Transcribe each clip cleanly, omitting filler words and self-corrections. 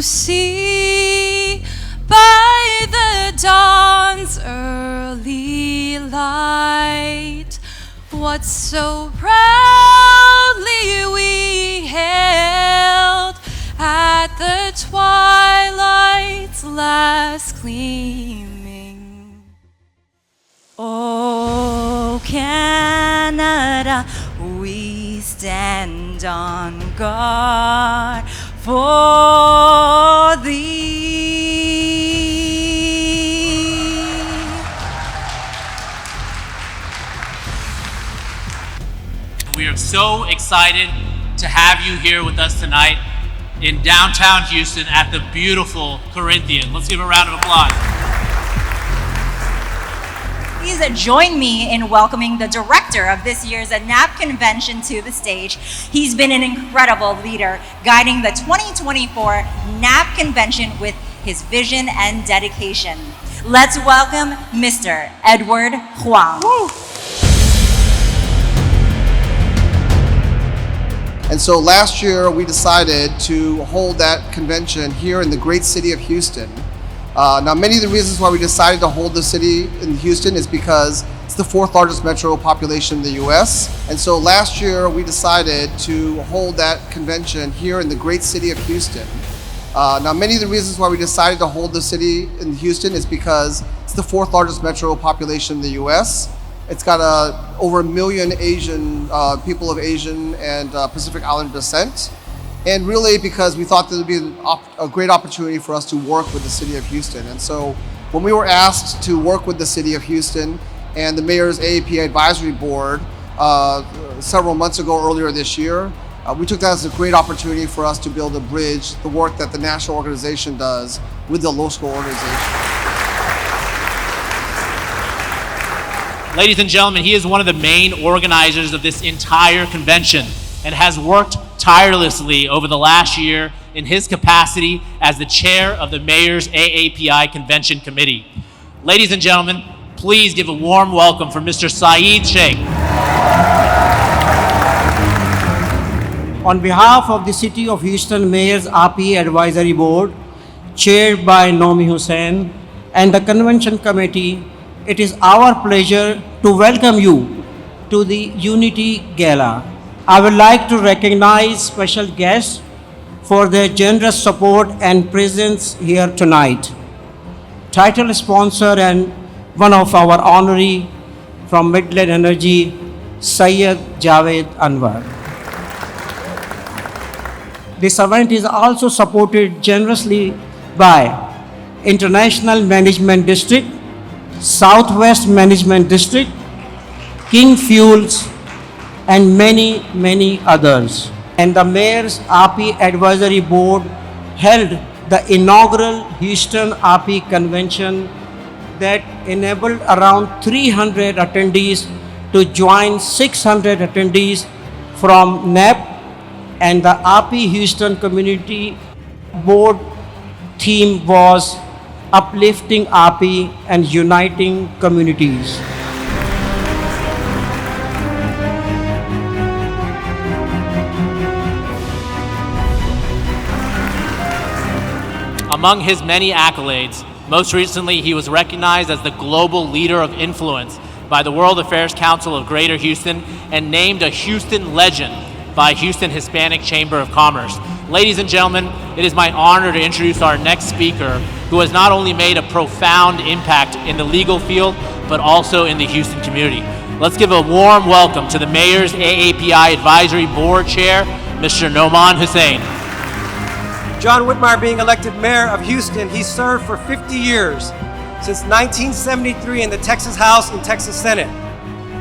see by the dawn's early light what so proudly we hailed at the twilight's last gleaming. Oh, Canada, we stand on guard for thee. We are so excited to have you here with us tonight in downtown Houston at the beautiful Corinthian. Let's give a round of applause. Please join me in welcoming the director of this year's NAAAP convention to the stage. He's been an incredible leader, guiding the 2024 NAAAP convention with his vision and dedication. Let's welcome Mr. Edward Huang. Woo. And so last year we decided to hold that convention here in the great city of Houston. Now, many of the reasons why we decided to hold the city in Houston is because it's the 4th largest metro population in the US. And so last year we decided to hold that convention here in the great city of Houston. Now, many of the reasons why we decided to hold the city in Houston is because it's the 4th largest metro population in the US. It's got over 1 million Asian people of Asian and Pacific Islander descent. And really because we thought that would be a great opportunity for us to work with the city of Houston. And so when we were asked to work with the city of Houston and the mayor's AAPI advisory board several months ago, earlier this year, we took that as a great opportunity for us to build a bridge, the work that the national organization does with the local organization. Ladies and gentlemen, he is one of the main organizers of this entire convention and has worked tirelessly over the last year in his capacity as the chair of the Mayor's AAPI Convention Committee. Ladies and gentlemen, please give a warm welcome for Mr. Syed Sheikh. On behalf of the City of Houston Mayor's AAPI Advisory Board, chaired by Nomi Hussain, and the Convention Committee, it is our pleasure to welcome you to the Unity Gala. I would like to recognize special guests for their generous support and presence here tonight. Title sponsor and one of our honoree from Midland Energy, Syed Javaid Anwar. This event is also supported generously by International Management District, Southwest Management District, King Fuels, and many, many others. And the Mayor's AAPI Advisory Board held the inaugural Houston AAPI Convention that enabled around 300 attendees to join 600 attendees from NAAAP, and the AAPI Houston Community Board theme was Uplifting AAPI and Uniting Communities. Among his many accolades, most recently he was recognized as the global leader of influence by the World Affairs Council of Greater Houston and named a Houston legend by Houston Hispanic Chamber of Commerce. Ladies and gentlemen, it is my honor to introduce our next speaker, who has not only made a profound impact in the legal field, but also in the Houston community. Let's give a warm welcome to the Mayor's AAPI Advisory Board Chair, Mr. Noman Hussain. John Whitmire being elected mayor of Houston, he served for 50 years, since 1973 in the Texas House and Texas Senate.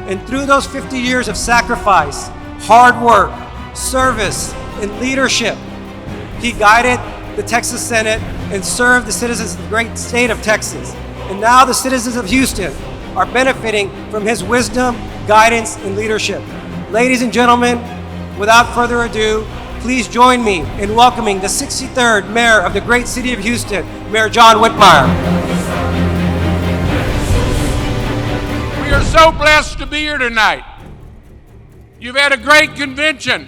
And through those 50 years of sacrifice, hard work, service, and leadership, he guided the Texas Senate and served the citizens of the great state of Texas. And now the citizens of Houston are benefiting from his wisdom, guidance, and leadership. Ladies and gentlemen, without further ado, please join me in welcoming the 63rd Mayor of the great city of Houston, Mayor John Whitmire. We are so blessed to be here tonight. You've had a great convention.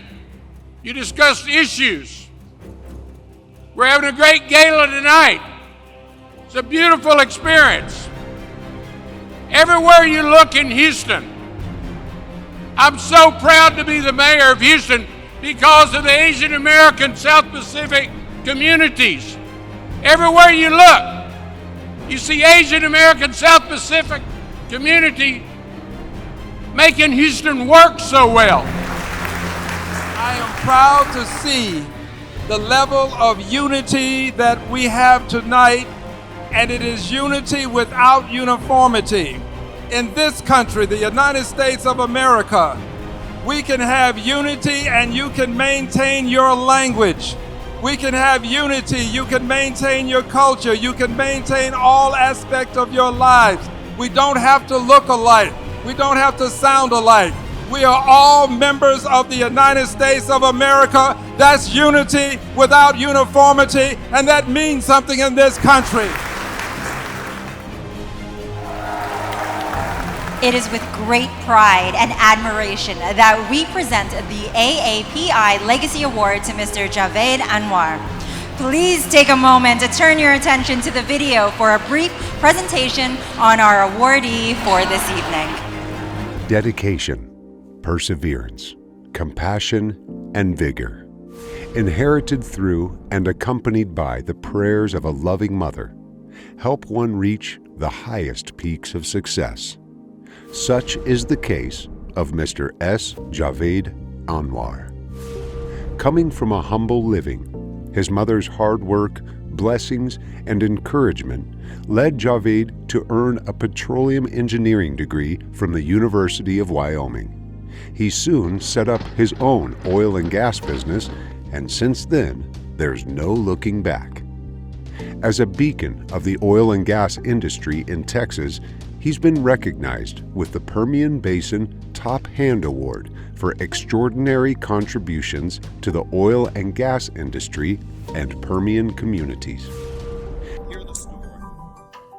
You discussed issues We're having a great gala tonight. It's a beautiful experience. Everywhere you look in Houston, I'm so proud to be the mayor of Houston because of the Asian American South Pacific communities. Everywhere you look, you see Asian American South Pacific community making Houston work so well. I am proud to see the level of unity that we have tonight, and it is unity without uniformity. In this country, the United States of America, we can have unity and you can maintain your language. We can have unity, you can maintain your culture, you can maintain all aspects of your lives. We don't have to look alike. We don't have to sound alike. We are all members of the United States of America. That's unity without uniformity, and that means something in this country. It is with great pride and admiration that we present the AAPI Legacy Award to Mr. Javaid Anwar. Please take a moment to turn your attention to the video for a brief presentation on our awardee for this evening. Dedication, perseverance, compassion, and vigor, inherited through and accompanied by the prayers of a loving mother, help one reach the highest peaks of success. Such is the case of Mr. S. Javaid Anwar. Coming from a humble living, his mother's hard work, blessings, and encouragement led Javaid to earn a petroleum engineering degree from the University of Wyoming. He soon set up his own oil and gas business, and since then, there's no looking back. As a beacon of the oil and gas industry in Texas, he's been recognized with the Permian Basin Top Hand Award for extraordinary contributions to the oil and gas industry and Permian communities. Hear the story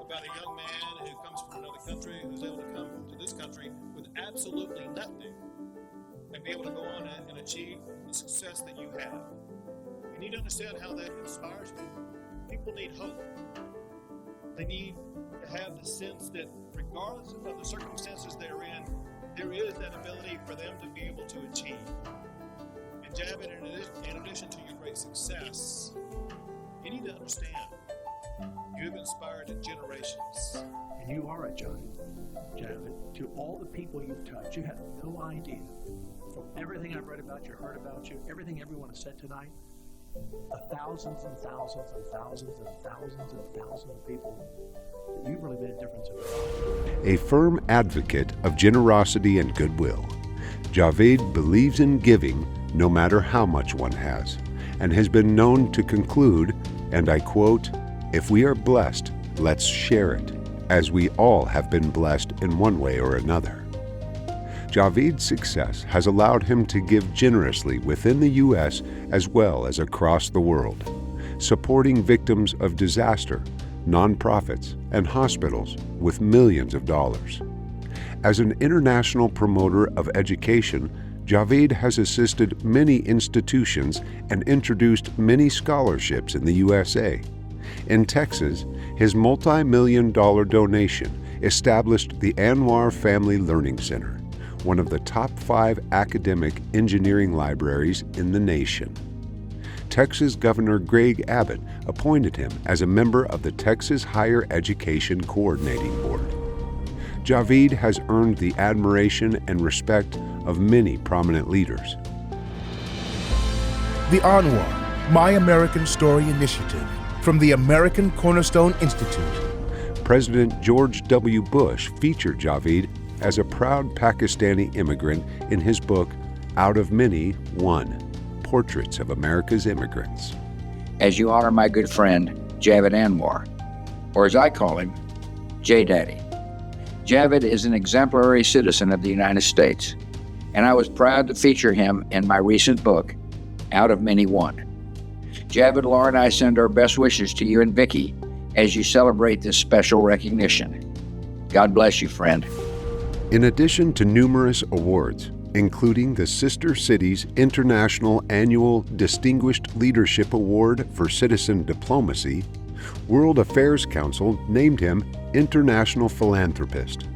about a young man who comes from another country, who's able to come to this country with absolutely nothing and be able to go on and achieve the success that you have. You need to understand how that inspires people. People need hope. They need to have the sense that regardless of the circumstances they're in, there is that ability for them to be able to achieve. And Javaid, in addition to your great success, you need to understand you have inspired generations. And you are a giant, Javaid. To all the people you've touched, you have no idea. From everything I've read about you, heard about you, everything everyone has said tonight, the thousands and thousands and thousands and thousands and thousands of people that you've really made a difference in their lives. A firm advocate of generosity and goodwill, Javaid believes in giving no matter how much one has, and has been known to conclude, and I quote, "If we are blessed, let's share it, as we all have been blessed in one way or another." Javaid's success has allowed him to give generously within the U.S. as well as across the world, supporting victims of disaster, nonprofits, and hospitals with millions of dollars. As an international promoter of education, Javaid has assisted many institutions and introduced many scholarships in the USA. In Texas, his multi-million-dollar donation established the Anwar Family Learning Center, one of the top 5 academic engineering libraries in the nation. Texas Governor Greg Abbott appointed him as a member of the Texas Higher Education Coordinating Board. Javaid has earned the admiration and respect of many prominent leaders. The Anwar, My American Story Initiative from the American Cornerstone Institute. President George W. Bush featured Javaid as a proud Pakistani immigrant in his book, Out of Many, One, Portraits of America's Immigrants. As you honor my good friend, Javaid Anwar, or as I call him, J-Daddy. Javaid is an exemplary citizen of the United States, and I was proud to feature him in my recent book, Out of Many, One. Javaid, Laura, and I send our best wishes to you and Vicki as you celebrate this special recognition. God bless you, friend. In addition to numerous awards, including the Sister Cities International Annual Distinguished Leadership Award for Citizen Diplomacy, World Affairs Council named him International Philanthropist.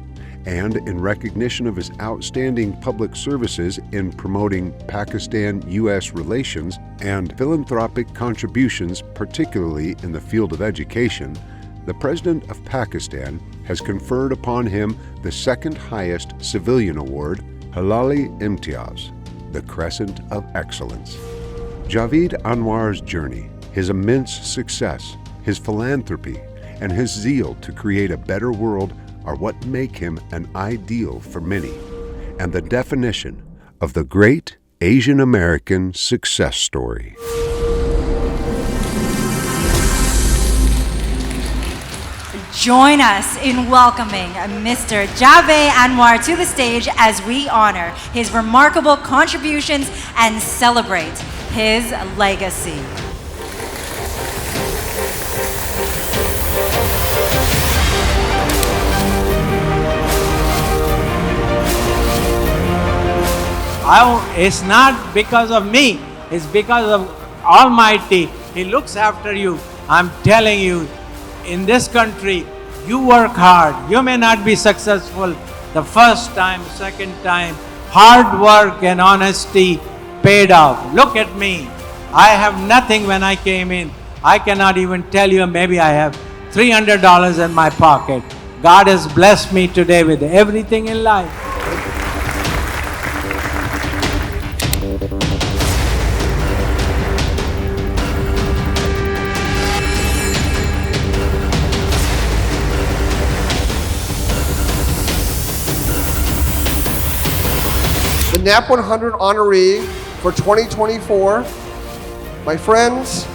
And in recognition of his outstanding public services in promoting Pakistan-U.S. relations and philanthropic contributions, particularly in the field of education, the President of Pakistan has conferred upon him the second highest civilian award, Halali Imtiaz, the Crescent of Excellence. Javaid Anwar's journey, his immense success, his philanthropy, and his zeal to create a better world are what make him an ideal for many, and the definition of the great Asian American success story. Join us in welcoming Mr. Javaid Anwar to the stage as we honor his remarkable contributions and celebrate his legacy. It's not because of me, it's because of Almighty. He looks after you. I'm telling you, in this country, you work hard. You may not be successful the first time, second time. Hard work and honesty paid off. Look at me. I have nothing when I came in. I cannot even tell you, maybe I have $300 in my pocket. God has blessed me today with everything in life. The NAAP 100 honoree for 2024, my friends,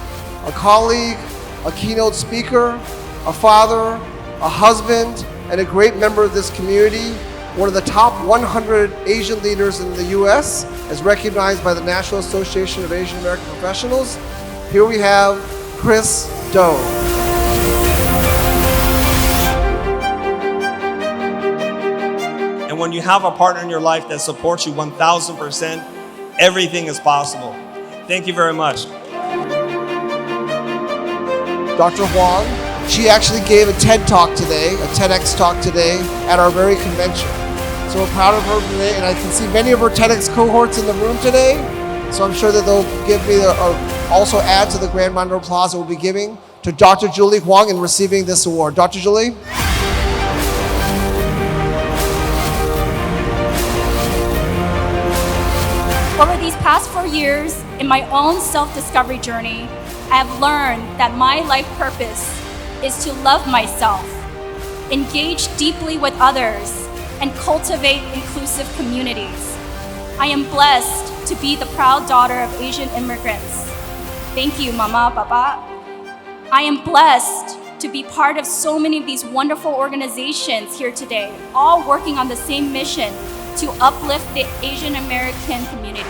a colleague, a keynote speaker, a father, a husband, and a great member of this community, one of the top 100 Asian leaders in the U.S., as recognized by the National Association of Asian American Professionals. Here we have Chris Do. And when you have a partner in your life that supports you 1,000%, everything is possible. Thank you very much. Dr. Huang, she actually gave a TED Talk today, a TEDx talk today at our very convention. So we're proud of her today, and I can see many of her TEDx cohorts in the room today. So I'm sure that they'll give me also add to the grand round of applause that we'll be giving to Dr. Julie Huang in receiving this award. Dr. Julie? Over these past 4 years, in my own self-discovery journey, I have learned that my life purpose is to love myself, engage deeply with others, and cultivate inclusive communities. I am blessed to be the proud daughter of Asian immigrants. Thank you, Mama, Papa. I am blessed to be part of so many of these wonderful organizations here today, all working on the same mission to uplift the Asian American community.